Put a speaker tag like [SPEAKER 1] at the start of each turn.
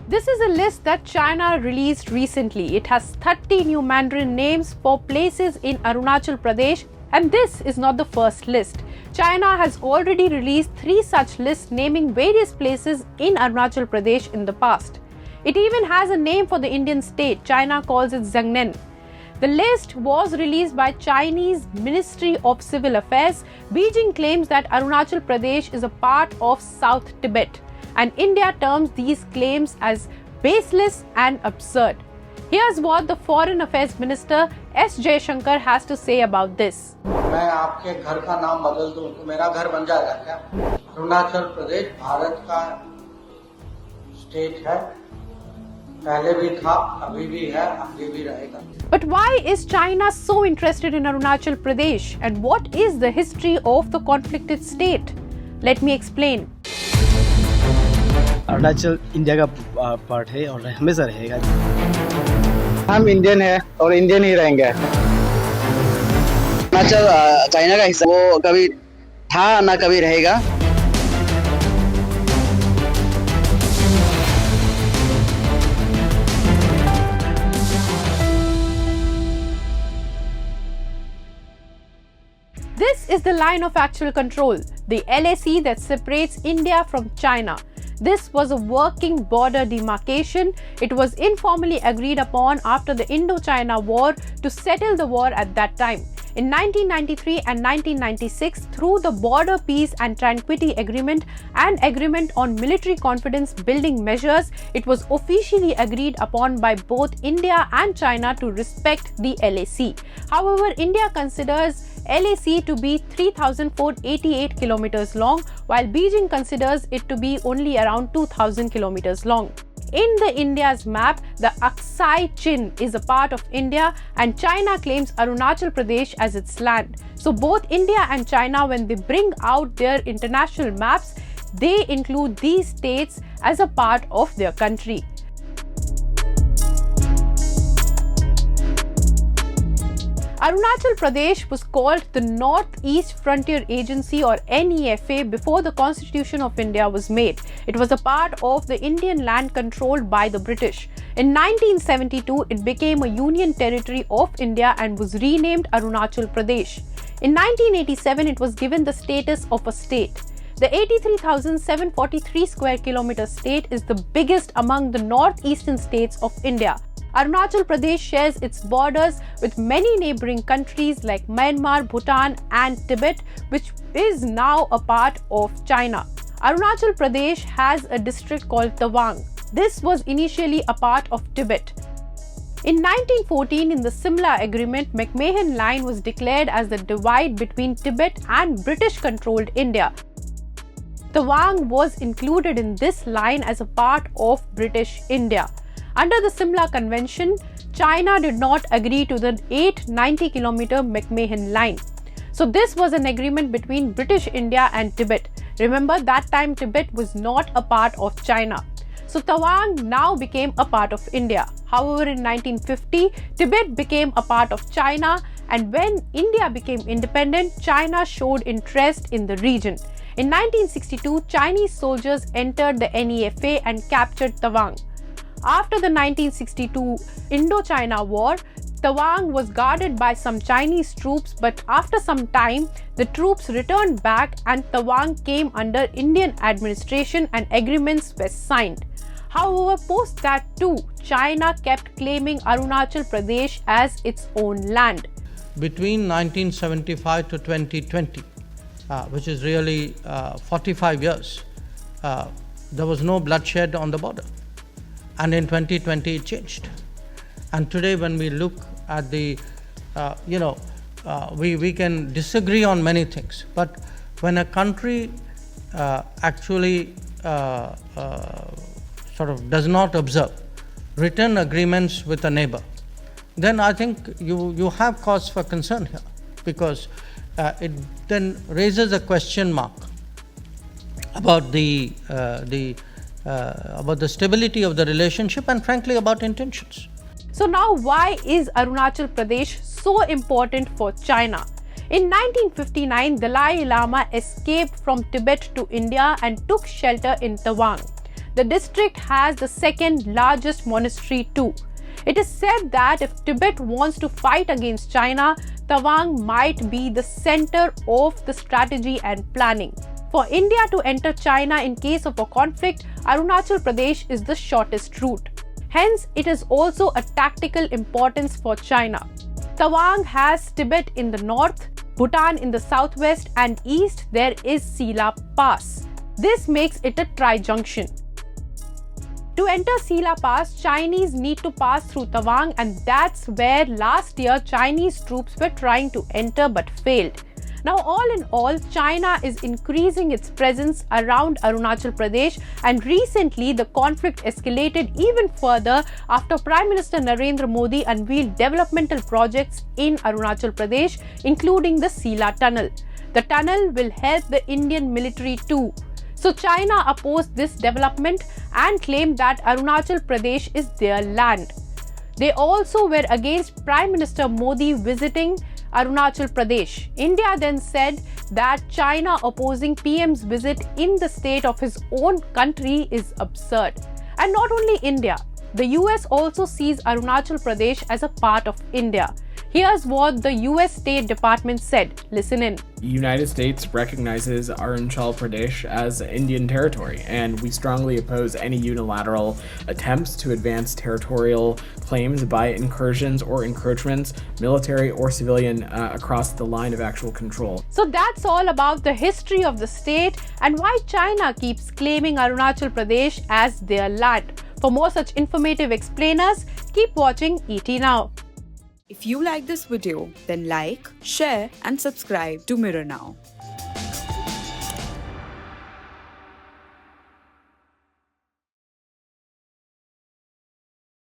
[SPEAKER 1] This is a list that China released recently. It has 30 new Mandarin names for places in Arunachal Pradesh, and this is not the first list. China has already released 3 such lists naming various places in Arunachal Pradesh in the past. It even has a name for the Indian state. China calls it Zangnan. The list was released by Chinese Ministry of Civil Affairs. Beijing claims that Arunachal Pradesh is a part of South Tibet, and India terms these claims as baseless and absurd. Here's what the Foreign Affairs Minister S. Jaishankar has to say about this.
[SPEAKER 2] मैं आपके घर का नाम बदल दूं तो मेरा घर बन जाएगा क्या? अरुणाचल प्रदेश भारत का स्टेट है, पहले भी था, अभी भी है, आगे भी रहेगा.
[SPEAKER 1] But why is China so interested in Arunachal Pradesh, and what is the history of the conflicted state? Let me explain.
[SPEAKER 3] Arunachal India का पार्ट है और हमेशा रहेगा.
[SPEAKER 4] हम इंडियन है और इंडियन ही रहेंगे.
[SPEAKER 5] अरुणाचल चाइना का हिस्सा, वो कभी था ना कभी रहेगा.
[SPEAKER 1] This is the line of actual control, the LAC that separates India from China. This was a working border demarcation. It was informally agreed upon after the Indo-China war to settle the war at that time. In 1993 and 1996, through the Border Peace and Tranquility Agreement and Agreement on Military Confidence Building Measures, it was officially agreed upon by both India and China to respect the LAC. However, India considers LAC to be 3,488 kilometers long, while Beijing considers it to be only around 2,000 kilometers long. In the India's map, the Aksai Chin is a part of India, and China claims Arunachal Pradesh as its land. So both India and China, when they bring out their international maps, they include these states as a part of their country. Arunachal Pradesh was called the Northeast Frontier Agency or NEFA before the Constitution of India was made. It was a part of the Indian land controlled by the British. In 1972, it became a union territory of India and was renamed Arunachal Pradesh. In 1987, it was given the status of a state. The 83,743 square kilometer state is the biggest among the northeastern states of India. Arunachal Pradesh shares its borders with many neighboring countries like Myanmar, Bhutan and Tibet, which is now a part of China. Arunachal Pradesh has a district called Tawang. This was initially a part of Tibet. In 1914, in the Simla Agreement, McMahon Line was declared as the divide between Tibet and British-controlled India. Tawang was included in this line as a part of British India. Under the Simla Convention, China did not agree to the 890-kilometer McMahon Line. So this was an agreement between British India and Tibet. Remember, that time Tibet was not a part of China. So Tawang now became a part of India. However, in 1950, Tibet became a part of China, and when India became independent, China showed interest in the region. In 1962, Chinese soldiers entered the NEFA and captured Tawang. After the 1962 Indo-China War, Tawang was guarded by some Chinese troops, but after some time, the troops returned back and Tawang came under Indian administration and agreements were signed. However, post that too, China kept claiming Arunachal Pradesh as its own land.
[SPEAKER 6] Between 1975 to 2020, which is really 45 years, there was no bloodshed on the border. And in 2020 it changed. And today when we look at the, we can disagree on many things, but when a country actually sort of does not observe written agreements with a neighbor, then I think you have cause for concern here, because it then raises a question mark about the stability of the relationship and frankly about intentions.
[SPEAKER 1] So now, why is Arunachal Pradesh so important for China? In 1959, Dalai Lama escaped from Tibet to India and took shelter in Tawang. The district has the second largest monastery too. It is said that if Tibet wants to fight against China, Tawang might be the center of the strategy and planning. For India to enter China in case of a conflict, Arunachal Pradesh is the shortest route. Hence, it is also a tactical importance for China. Tawang has Tibet in the north, Bhutan in the southwest, and east there is Sila Pass. This makes it a tri-junction. To enter Sila Pass, Chinese need to pass through Tawang, and that's where last year Chinese troops were trying to enter but failed. Now, all in all, China is increasing its presence around Arunachal Pradesh, and recently the conflict escalated even further after Prime Minister Narendra Modi unveiled developmental projects in Arunachal Pradesh, including the Sila Tunnel. The tunnel will help the Indian military too. So China opposed this development and claimed that Arunachal Pradesh is their land. They also were against Prime Minister Modi visiting Arunachal Pradesh. India then said that China opposing PM's visit in the state of his own country is absurd. And not only India, the US also sees Arunachal Pradesh as a part of India. Here's what the US State Department said. Listen in.
[SPEAKER 7] The United States recognizes Arunachal Pradesh as Indian territory, and we strongly oppose any unilateral attempts to advance territorial claims by incursions or encroachments, military or civilian, across the line of actual control.
[SPEAKER 1] So that's all about the history of the state and why China keeps claiming Arunachal Pradesh as their land. For more such informative explainers, keep watching ET Now.
[SPEAKER 8] If you like this video, then like, share and subscribe to Mirror Now.